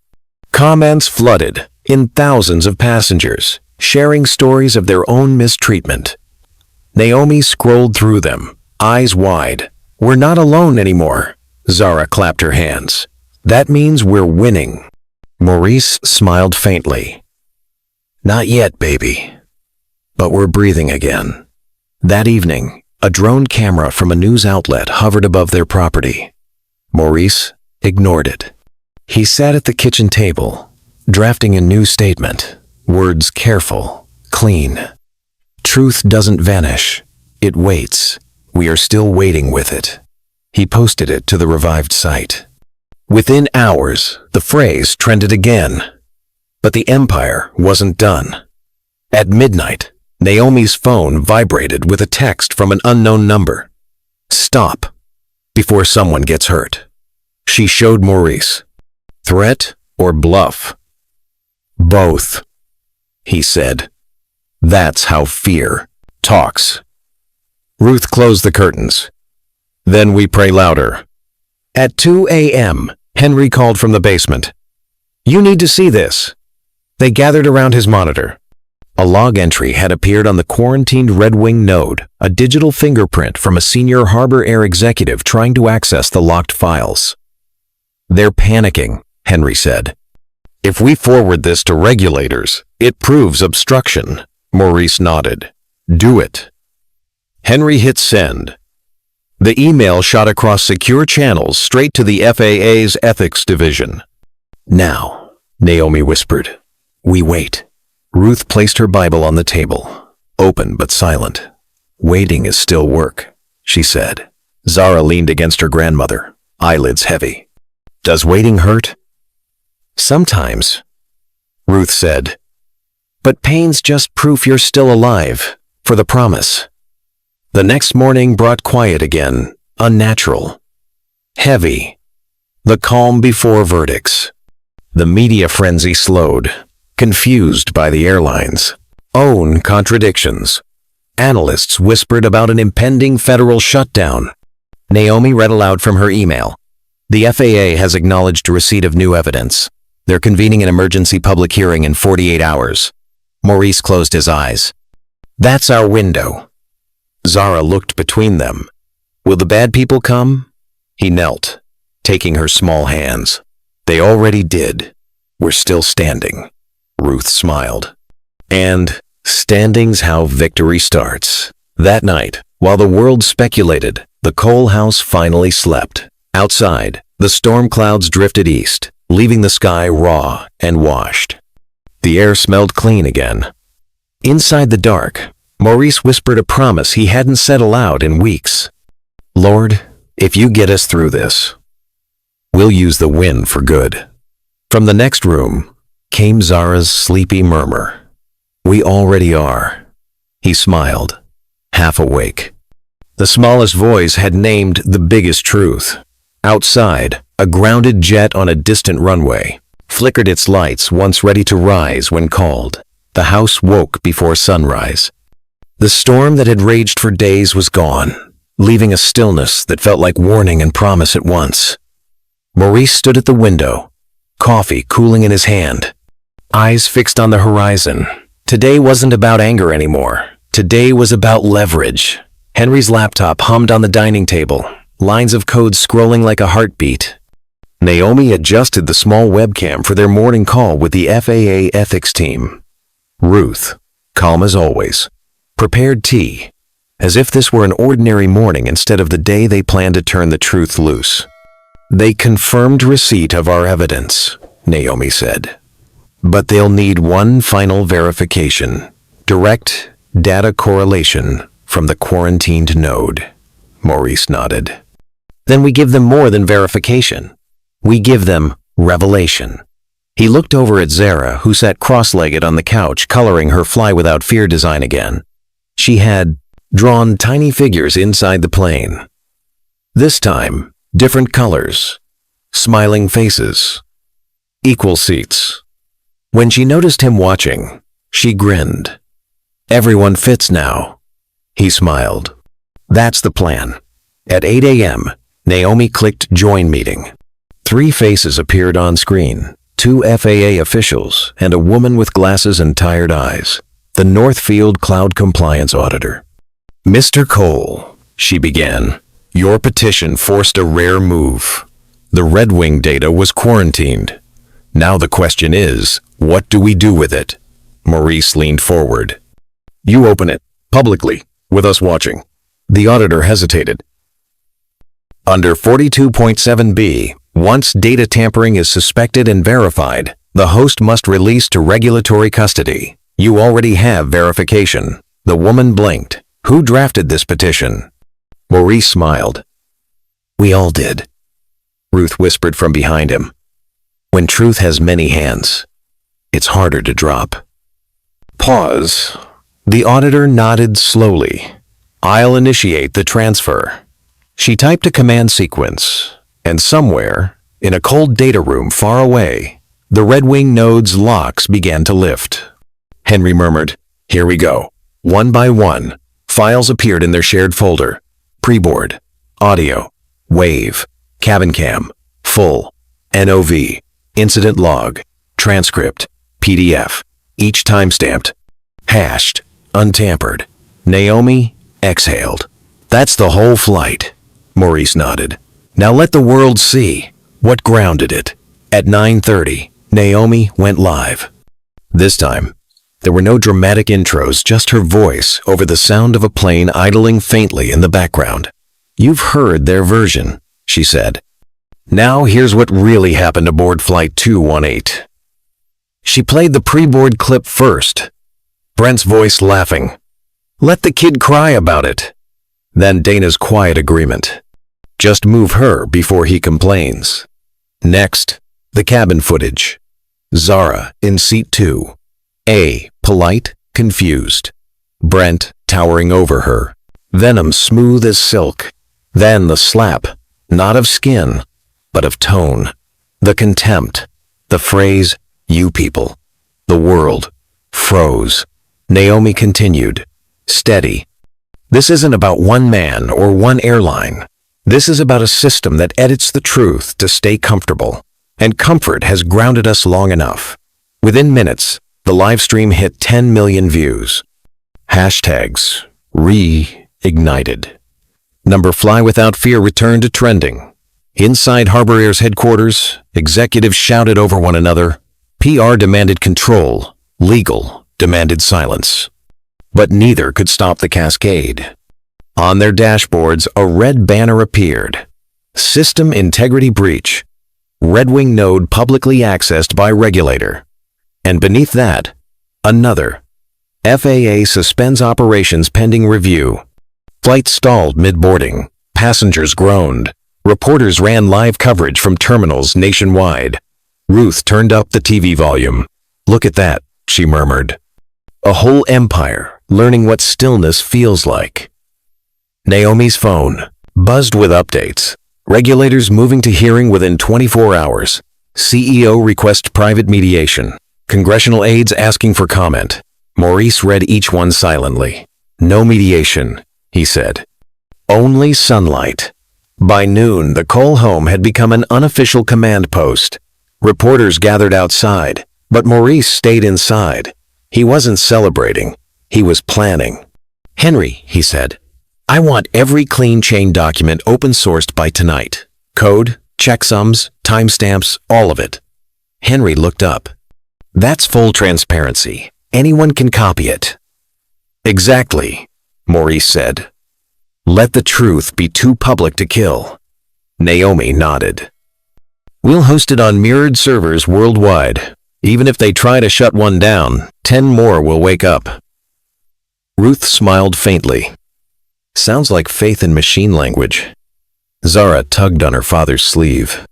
Comments flooded in thousands of passengers, sharing stories of their own mistreatment. Naomi scrolled through them, eyes wide. "We're not alone anymore." Zara clapped her hands. "That means we're winning." Maurice smiled faintly. "Not yet, baby. But we're breathing again." That evening, a drone camera from a news outlet hovered above their property. Maurice ignored it. He sat at the kitchen table, drafting a new statement. Words careful, clean. "Truth doesn't vanish. It waits. We are still waiting with it." He posted it to the revived site. Within hours, the phrase trended again. But the empire wasn't done. At midnight, Naomi's phone vibrated with a text from an unknown number. "Stop, before someone gets hurt." She showed Maurice. "Threat or bluff?" "Both," he said. "That's how fear talks." Ruth closed the curtains. "Then we pray louder." At 2 a.m., Henry called from the basement. "You need to see this." They gathered around his monitor. A log entry had appeared on the quarantined Red Wing node, a digital fingerprint from a senior Harbor Air executive trying to access the locked files. "They're panicking," Henry said. "If we forward this to regulators, it proves obstruction." Maurice nodded. "Do it." Henry hit send. The email shot across secure channels straight to the FAA's ethics division. "Now," Naomi whispered. "We wait." Ruth placed her Bible on the table, open but silent. "Waiting is still work," she said. Zara leaned against her grandmother, eyelids heavy. "Does waiting hurt?" "Sometimes," Ruth said. "But pain's just proof you're still alive, for the promise." The next morning brought quiet again, unnatural. Heavy. The calm before verdicts. The media frenzy slowed, confused by the airlines' own contradictions. Analysts whispered about an impending federal shutdown. Naomi read aloud from her email. "The FAA has acknowledged receipt of new evidence. They're convening an emergency public hearing in 48 hours. Maurice closed his eyes. "That's our window." Zara looked between them. "Will the bad people come?" He knelt, taking her small hands. "They already did. We're still standing." Ruth smiled. "And standing's how victory starts." That night, while the world speculated, the Cole house finally slept. Outside, the storm clouds drifted east, leaving the sky raw and washed. The air smelled clean again. Inside the dark, Maurice whispered a promise he hadn't said aloud in weeks. "Lord, if you get us through this, we'll use the win for good." From the next room came Zara's sleepy murmur. "We already are." He smiled, half awake. The smallest voice had named the biggest truth. Outside, a grounded jet on a distant runway flickered its lights, once ready to rise when called. The house woke before sunrise. The storm that had raged for days was gone, leaving a stillness that felt like warning and promise at once. Maurice stood at the window, coffee cooling in his hand, eyes fixed on the horizon. Today wasn't about anger anymore. Today was about leverage. Henry's laptop hummed on the dining table, lines of code scrolling like a heartbeat. Naomi adjusted the small webcam for their morning call with the FAA ethics team. Ruth, calm as always. Prepared tea, as if this were an ordinary morning instead of the day they planned to turn the truth loose. They confirmed receipt of our evidence, Naomi said. But they'll need one final verification. Direct data correlation from the quarantined node. Maurice nodded. Then we give them more than verification. We give them revelation. He looked over at Zara, who sat cross-legged on the couch, coloring her Fly Without Fear design again. She had drawn tiny figures inside the plane. This time, different colors, smiling faces, equal seats. When she noticed him watching, she grinned. Everyone fits now. He smiled. That's the plan. At 8 a.m., Naomi clicked Join Meeting. 3 faces appeared on screen, 2 FAA officials and a woman with glasses and tired eyes, the Northfield Cloud Compliance Auditor. Mr. Cole, she began, your petition forced a rare move. The Red Wing data was quarantined. Now the question is, what do we do with it? Maurice leaned forward. You open it, publicly, with us watching. The auditor hesitated. Under 42.7b, once data tampering is suspected and verified, the host must release to regulatory custody. You already have verification. The woman blinked. Who drafted this petition? Maurice smiled. We all did. Ruth whispered from behind him. When truth has many hands, it's harder to drop. Pause. The auditor nodded slowly. I'll initiate the transfer. She typed a command sequence, and somewhere, in a cold data room far away, the Red Wing node's locks began to lift. Henry murmured, Here we go. One by one, files appeared in their shared folder. Preboard, audio, wave, cabin cam, full, NOV, incident log, transcript, PDF, each timestamped, hashed, untampered. Naomi exhaled. That's the whole flight. Maurice nodded. Now let the world see what grounded it. At 9:30, Naomi went live. This time, there were no dramatic intros, just her voice over the sound of a plane idling faintly in the background. You've heard their version, she said. Now here's what really happened aboard Flight 218. She played the pre-board clip first, Brent's voice laughing. Let the kid cry about it. Then Dana's quiet agreement. Just move her before he complains. Next, the cabin footage. Zara in seat 2. A, polite, confused. Brent towering over her. Venom smooth as silk. Then the slap, not of skin, but of tone. The contempt. The phrase, you people. The world froze. Naomi continued. Steady. This isn't about one man or one airline. This is about a system that edits the truth to stay comfortable. And comfort has grounded us long enough. Within minutes, the live stream hit 10 million views. Hashtags reignited. Number Fly Without Fear returned to trending. Inside Harbor Air's headquarters, executives shouted over one another. PR demanded control. Legal demanded silence. But neither could stop the cascade. On their dashboards, a red banner appeared. System integrity breach. Red Wing node publicly accessed by regulator. And beneath that, another. FAA suspends operations pending review. Flight stalled mid-boarding. Passengers groaned. Reporters ran live coverage from terminals nationwide. Ruth turned up the TV volume. Look at that, she murmured. A whole empire learning what stillness feels like. Naomi's phone buzzed with updates. Regulators moving to hearing within 24 hours. CEO request private mediation. Congressional aides asking for comment. Maurice read each one silently. No mediation, he said. Only sunlight. By noon, the Cole home had become an unofficial command post. Reporters gathered outside, but Maurice stayed inside. He wasn't celebrating. He was planning. Henry, he said, I want every clean chain document open-sourced by tonight. Code, checksums, timestamps, all of it. Henry looked up. That's full transparency. Anyone can copy it. Exactly, Maurice said. Let the truth be too public to kill. Naomi nodded. We'll host it on mirrored servers worldwide. Even if they try to shut one down, 10 more will wake up. Ruth smiled faintly. Sounds like faith in machine language. Zara tugged on her father's sleeve.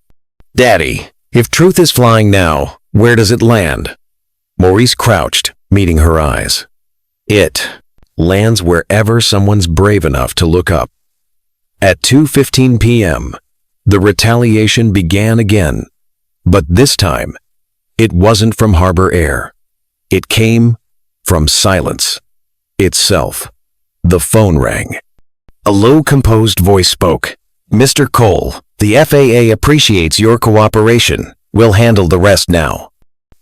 Daddy, if truth is flying now, where does it land? Maurice crouched, meeting her eyes. It lands wherever someone's brave enough to look up. At 2:15 p.m., the retaliation began again, but this time, it wasn't from harbor air. It came from silence itself. The phone rang. A low, composed voice spoke. Mr. Cole, the FAA appreciates your cooperation. We'll handle the rest now.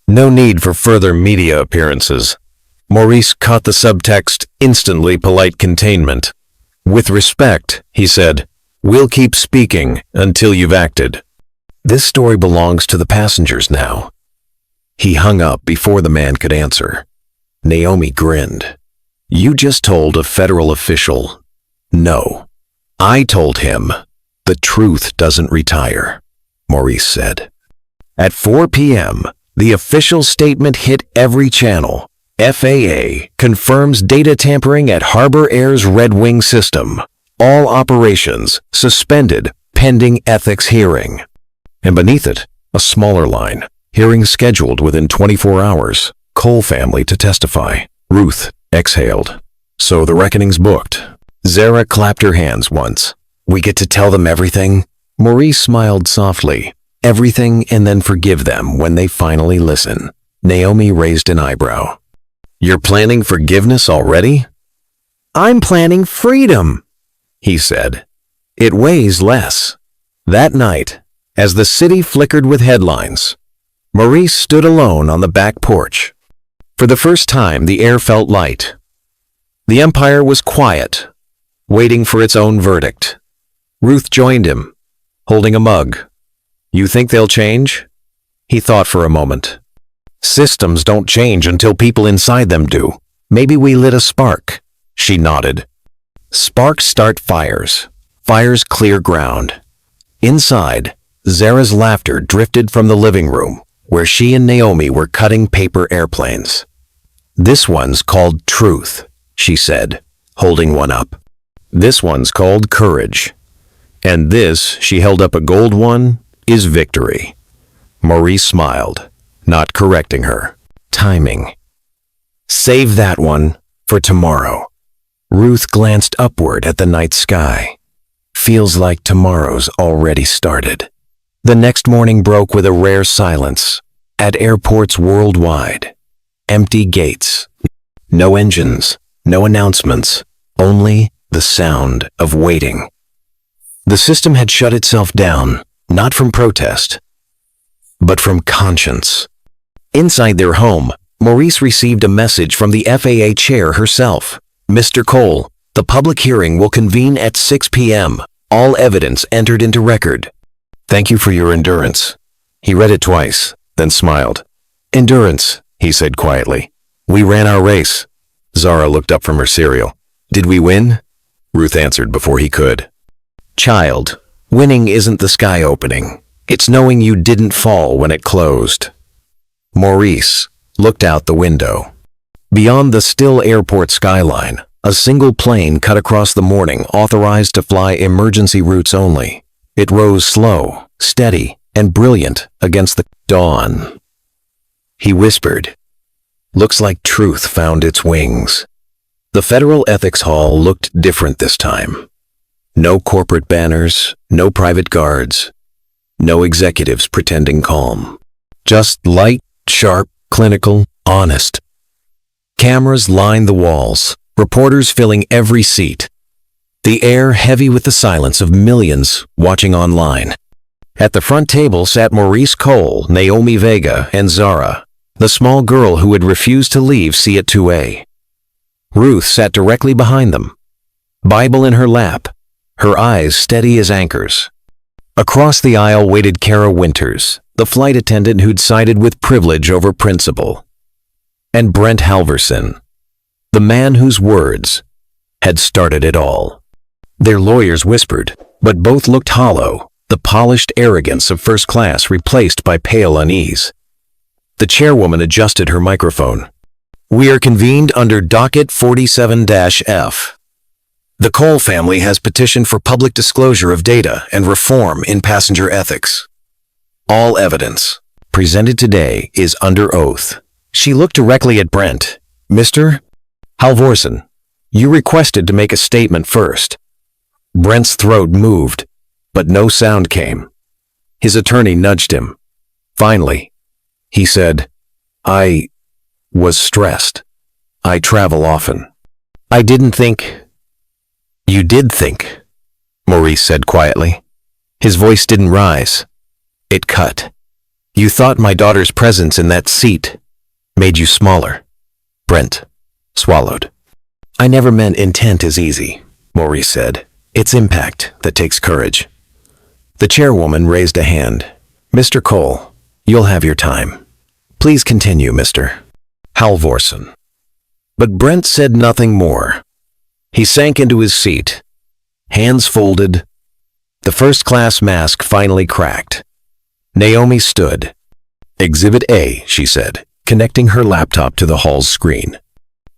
No need for further media appearances. Maurice caught the subtext, instantly polite containment. With respect, he said, we'll keep speaking until you've acted. This story belongs to the passengers now. He hung up before the man could answer. Naomi grinned. You just told a federal official. No. I told him. The truth doesn't retire, Maurice said. At 4 p.m., the official statement hit every channel. FAA confirms data tampering at Harbor Air's Red Wing system. All operations suspended pending ethics hearing. And beneath it, a smaller line. Hearing scheduled within 24 hours. Cole family to testify. Ruth exhaled. So the reckoning's booked. Zara clapped her hands once. We get to tell them everything? Maurice smiled softly. Everything and then forgive them when they finally listen. Naomi raised an eyebrow. You're planning forgiveness already? I'm planning freedom, he said. It weighs less. That night, as the city flickered with headlines, Maurice stood alone on the back porch. For the first time, the air felt light. The empire was quiet, waiting for its own verdict. Ruth joined him, holding a mug. You think they'll change? He thought for a moment. Systems don't change until people inside them do. Maybe we lit a spark. She nodded. Sparks start fires. Fires clear ground. Inside, Zara's laughter drifted from the living room, where she and Naomi were cutting paper airplanes. This one's called truth, she said, holding one up. This one's called courage. And this, she held up a gold one, is victory. Maurice smiled, not correcting her. Timing. Save that one for tomorrow. Ruth glanced upward at the night sky. Feels like tomorrow's already started. The next morning broke with a rare silence. At airports worldwide. Empty gates. No engines, no announcements, only the sound of waiting. The system had shut itself down, not from protest, but from conscience. Inside their home, Maurice received a message from the FAA chair herself. Mr. Cole, the public hearing will convene at 6 p.m. All evidence entered into record. Thank you for your endurance. He read it twice, then smiled. Endurance, he said quietly. We ran our race. Zara looked up from her cereal. Did we win? Ruth answered before he could. Child, winning isn't the sky opening. It's knowing you didn't fall when it closed. Maurice looked out the window. Beyond the still airport skyline, a single plane cut across the morning authorized to fly emergency routes only. It rose slow, steady, and brilliant against the dawn. He whispered, Looks like truth found its wings. The Federal Ethics Hall looked different this time. No corporate banners, no private guards, no executives pretending calm. Just light, sharp, clinical, honest. Cameras lined the walls, reporters filling every seat. The air heavy with the silence of millions watching online. At the front table sat Maurice Cole, Naomi Vega, and Zara, the small girl who had refused to leave C at 2A. Ruth sat directly behind them, Bible in her lap, her eyes steady as anchors. Across the aisle waited Kara Winters, the flight attendant who'd sided with privilege over principle, and Brent Halverson, The man whose words had started it all. Their lawyers whispered, but both looked hollow, the polished arrogance of first class replaced by pale unease. The chairwoman adjusted her microphone. We are convened under docket 47-F. The Cole family has petitioned for public disclosure of data and reform in passenger ethics. All evidence presented today is under oath. She looked directly at Brent. Mr. Halvorsen, you requested to make a statement first. Brent's throat moved, but no sound came. His attorney nudged him. Finally, he said, I was stressed. I travel often. I didn't think. You did think, Maurice said quietly. His voice didn't rise. It cut. You thought my daughter's presence in that seat made you smaller. Brent swallowed. I never meant intent is easy, Maurice said. It's impact that takes courage. The chairwoman raised a hand. Mr. Cole, you'll have your time. Please continue, Mr. Halvorsen. But Brent said nothing more. He sank into his seat, hands folded. The first-class mask finally cracked. Naomi stood. Exhibit A, she said, connecting her laptop to the hall's screen.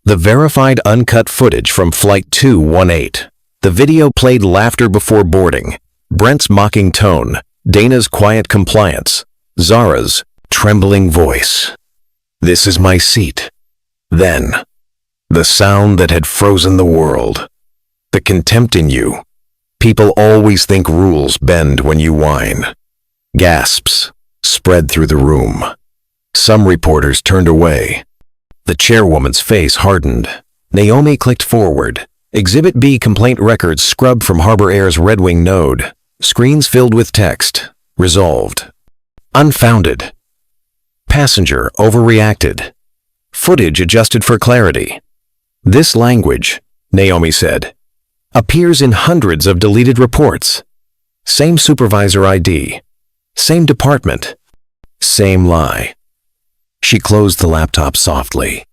The verified uncut footage from Flight 218. The video played laughter before boarding, Brent's mocking tone, Dana's quiet compliance, Zara's trembling voice. This is my seat. Then, the sound that had frozen the world. The contempt in you. People always think rules bend when you whine. Gasps spread through the room. Some reporters turned away. The chairwoman's face hardened. Naomi clicked forward. Exhibit B complaint records scrubbed from Harbor Air's Red Wing node. Screens filled with text. Resolved. Unfounded. Passenger overreacted. Footage adjusted for clarity. This language, Naomi said, appears in hundreds of deleted reports. Same supervisor ID. Same department. Same lie. She closed the laptop softly.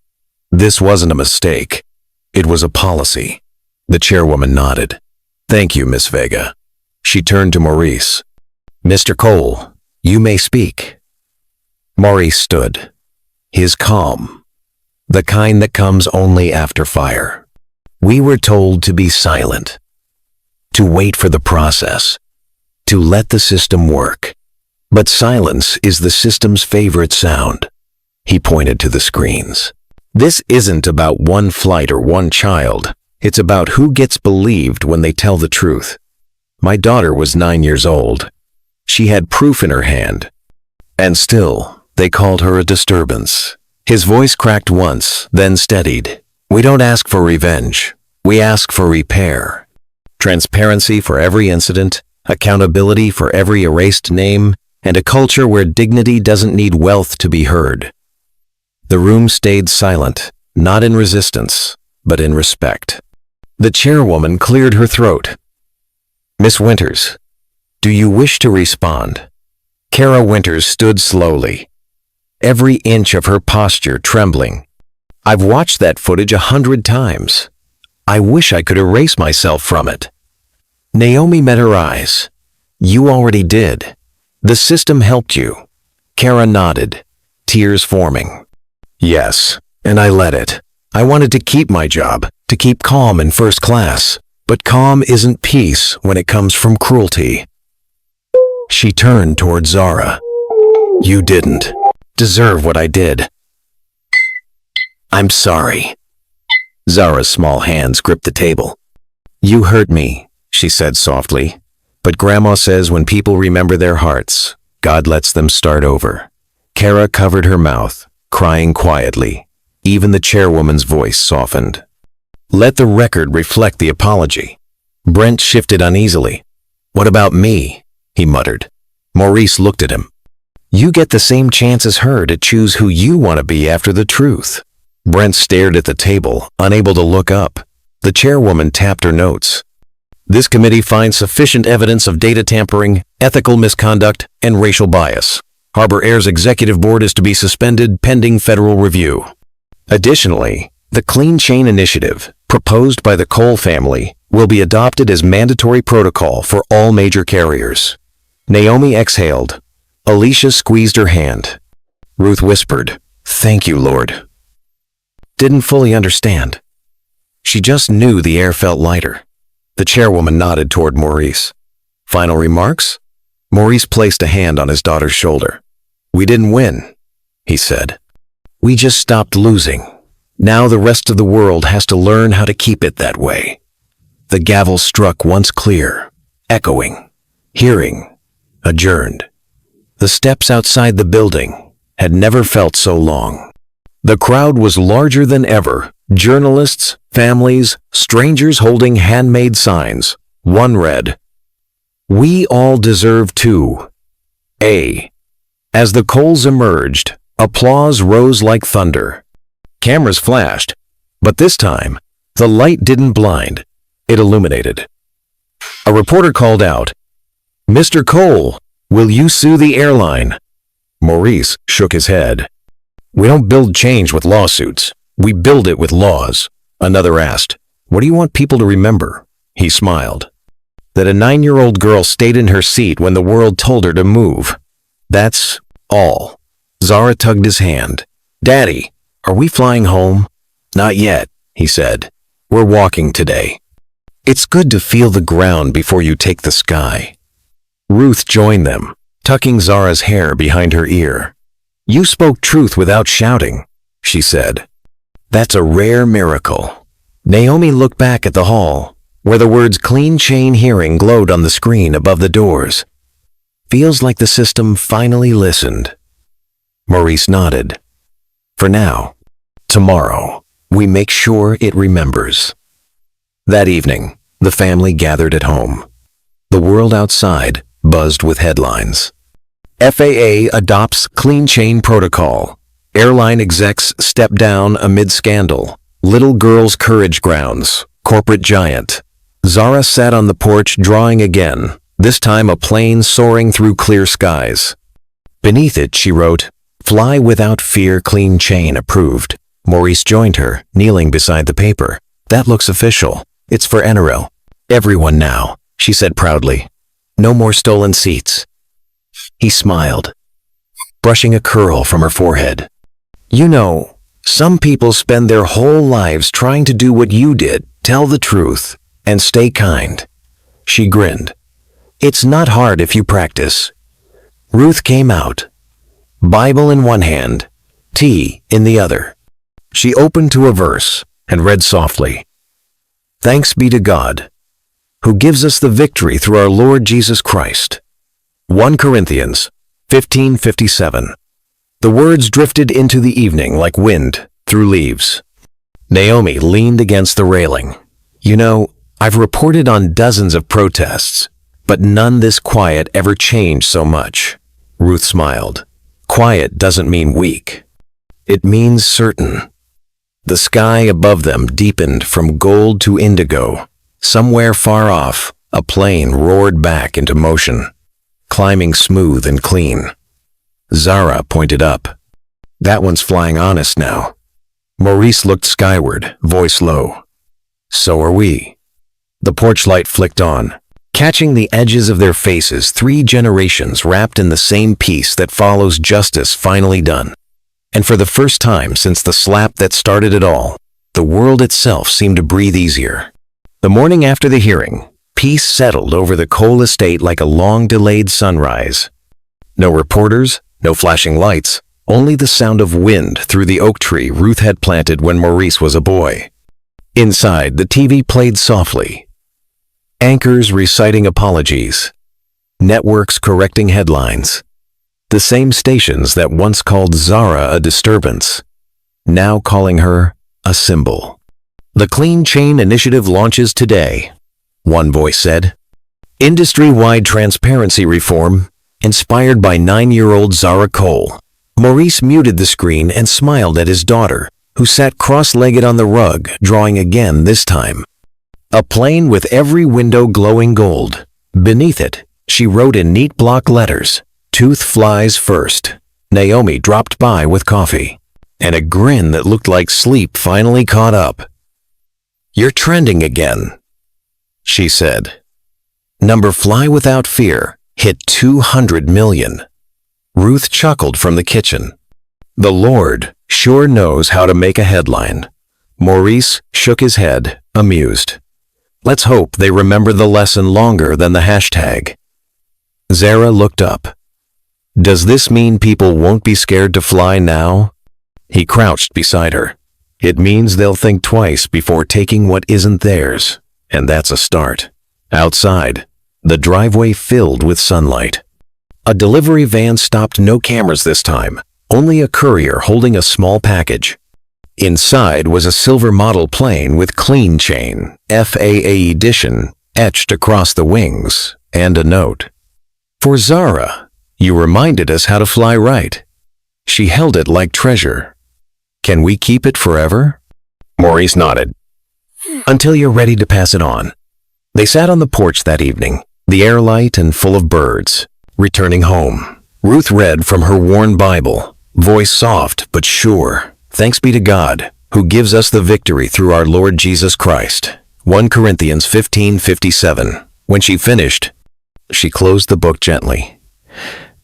This wasn't a mistake. It was a policy. The chairwoman nodded. Thank you, Miss Vega. She turned to Maurice. Mr. Cole, you may speak. Maurice stood. His calm. The kind that comes only after fire. We were told to be silent. To wait for the process. To let the system work. But silence is the system's favorite sound. He pointed to the screens. This isn't about one flight or one child. It's about who gets believed when they tell the truth. My daughter was 9 years old. She had proof in her hand. And still, they called her a disturbance. His voice cracked once, then steadied. We don't ask for revenge. We ask for repair. Transparency for every incident, accountability for every erased name, and a culture where dignity doesn't need wealth to be heard. The room stayed silent, not in resistance, but in respect. The chairwoman cleared her throat. Miss Winters, do you wish to respond? Kara Winters stood slowly, every inch of her posture trembling. I've watched that footage 100 times. I wish I could erase myself from it. Naomi met her eyes. You already did. The system helped you. Kara nodded, tears forming. Yes, and I let it. I wanted to keep my job, to keep calm in first class. But calm isn't peace when it comes from cruelty. She turned toward Zara. You didn't deserve what I did. I'm sorry. Zara's small hands gripped the table. You hurt me, she said softly. But Grandma says when people remember their hearts, God lets them start over. Kara covered her mouth, crying quietly. Even the chairwoman's voice softened. Let the record reflect the apology. Brent shifted uneasily. What about me? He muttered. Maurice looked at him. You get the same chance as her to choose who you want to be after the truth. Brent stared at the table, unable to look up. The chairwoman tapped her notes. This committee finds sufficient evidence of data tampering, ethical misconduct, and racial bias. Harbor Air's executive board is to be suspended pending federal review. Additionally, The Clean Chain Initiative, proposed by the Cole family, will be adopted as mandatory protocol for all major carriers. Naomi exhaled. Alicia squeezed her hand. Ruth whispered, "Thank you, Lord." Didn't fully understand. She just knew the air felt lighter. The chairwoman nodded toward Maurice. Final remarks? Maurice placed a hand on his daughter's shoulder. "We didn't win," he said. "We just stopped losing. Now the rest of the world has to learn how to keep it that way." The gavel struck once clear, echoing, hearing, adjourned. The steps outside the building had never felt so long. The crowd was larger than ever. Journalists, families, strangers holding handmade signs. One read, "We all deserve to." As the Coles emerged, applause rose like thunder. Cameras flashed, but this time, the light didn't blind, it illuminated. A reporter called out, "Mr. Cole, will you sue the airline?" Maurice shook his head. "We don't build change with lawsuits. We build it with laws." Another asked, "What do you want people to remember?" He smiled. "That a 9-year-old girl stayed in her seat when the world told her to move. That's all." Zara tugged his hand. "Daddy, are we flying home?" "Not yet," he said. "We're walking today." "It's good to feel the ground before you take the sky." Ruth joined them, tucking Zara's hair behind her ear. "You spoke truth without shouting," she said. "That's a rare miracle." Naomi looked back at the hall, where the words "Clean Chain Hearing" glowed on the screen above the doors. "Feels like the system finally listened." Maurice nodded. "For now. Tomorrow, we make sure it remembers." That evening, the family gathered at home. The world outside buzzed with headlines. FAA adopts Clean Chain Protocol. Airline execs step down amid scandal. Little girl's courage grounds. Corporate giant. Zara sat on the porch drawing again, this time a plane soaring through clear skies. Beneath it, she wrote, "Fly without fear, Clean Chain approved." Maurice joined her, kneeling beside the paper. "That looks official. It's for NRL. Everyone now," she said proudly. "No more stolen seats." He smiled, brushing a curl from her forehead. "You know, some people spend their whole lives trying to do what you did, tell the truth, and stay kind." She grinned. "It's not hard if you practice." Ruth came out, Bible in one hand, tea in the other. She opened to a verse and read softly, "Thanks be to God, who gives us the victory through our Lord Jesus Christ." 1 Corinthians 15:57. The words drifted into the evening like wind through leaves. Naomi leaned against the railing. "You know, I've reported on dozens of protests, but none this quiet ever changed so much." Ruth smiled. "Quiet doesn't mean weak. It means certain." The sky above them deepened from gold to indigo. Somewhere far off, a plane roared back into motion, climbing smooth and clean. Zara pointed up. "That one's flying honest now." Maurice looked skyward, voice low. "So are we." The porch light flicked on, catching the edges of their faces, 3 generations wrapped in the same peace that follows justice finally done. And for the first time since the slap that started it all, the world itself seemed to breathe easier. The morning after the hearing, peace settled over the Cole estate like a long-delayed sunrise. No reporters, no flashing lights, only the sound of wind through the oak tree Ruth had planted when Maurice was a boy. Inside, the TV played softly. Anchors reciting apologies. Networks correcting headlines. The same stations that once called Zara a disturbance, now calling her a symbol. "The Clean Chain Initiative launches today," one voice said. "Industry-wide transparency reform, inspired by 9-year-old Zara Cole." Maurice muted the screen and smiled at his daughter, who sat cross-legged on the rug, drawing again this time. A plane with every window glowing gold. Beneath it, she wrote in neat block letters, "Tooth flies first." Naomi dropped by with coffee. and a grin that looked like sleep finally caught up. "You're trending again," she said. Number Fly Without Fear hit 200 million. Ruth chuckled from the kitchen. "The Lord sure knows how to make a headline." Maurice shook his head, amused. "Let's hope they remember the lesson longer than the hashtag." Zara looked up. "Does this mean people won't be scared to fly now?" He crouched beside her. "It means they'll think twice before taking what isn't theirs, and that's a start." Outside, the driveway filled with sunlight. A delivery van stopped, no cameras this time, only a courier holding a small package. Inside was a silver model plane with clean chain, FAA edition, etched across the wings, and a note. "For Zara, you reminded us how to fly right." She held it like treasure. "Can we keep it forever?" Maurice nodded. "Until you're ready to pass it on." They sat on the porch that evening, the air light and full of birds. Returning home, Ruth read from her worn Bible, voice soft but sure. "Thanks be to God, who gives us the victory through our Lord Jesus Christ." 1 Corinthians 15:57. When she finished, she closed the book gently.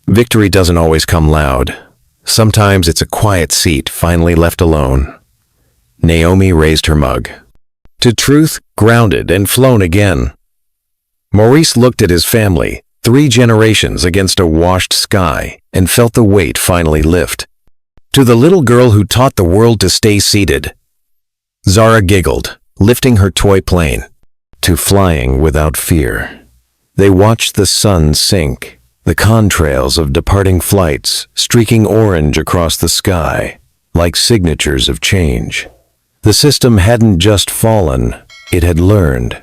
Victory doesn't always come loud. Sometimes it's a quiet seat finally left alone. Naomi raised her mug. To truth, grounded and flown again. Maurice looked at his family, 3 generations against a washed sky, and felt the weight finally lift. To the little girl who taught the world to stay seated. Zara giggled, lifting her toy plane. To flying without fear. They watched the sun sink, the contrails of departing flights streaking orange across the sky, like signatures of change. The system hadn't just fallen, it had learned.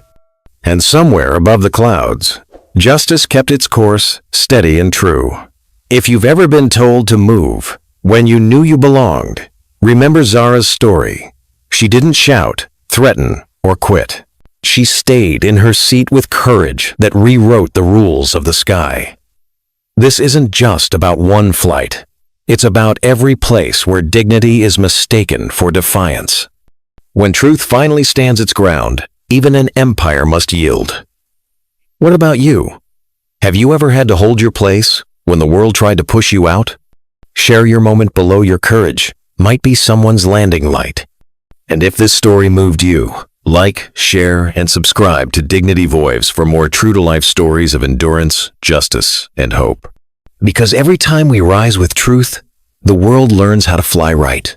And somewhere above the clouds, justice kept its course, steady and true. If you've ever been told to move, when you knew you belonged, remember Zara's story. She didn't shout, threaten, or quit. She stayed in her seat with courage that rewrote the rules of the sky. This isn't just about one flight. It's about every place where dignity is mistaken for defiance. When truth finally stands its ground, even an empire must yield. What about you? Have you ever had to hold your place when the world tried to push you out? Share your moment below. Your courage might be someone's landing light. And if this story moved you, like, share, and subscribe to Dignity Voice for more true-to-life stories of endurance, justice, and hope. Because every time we rise with truth, the world learns how to fly right.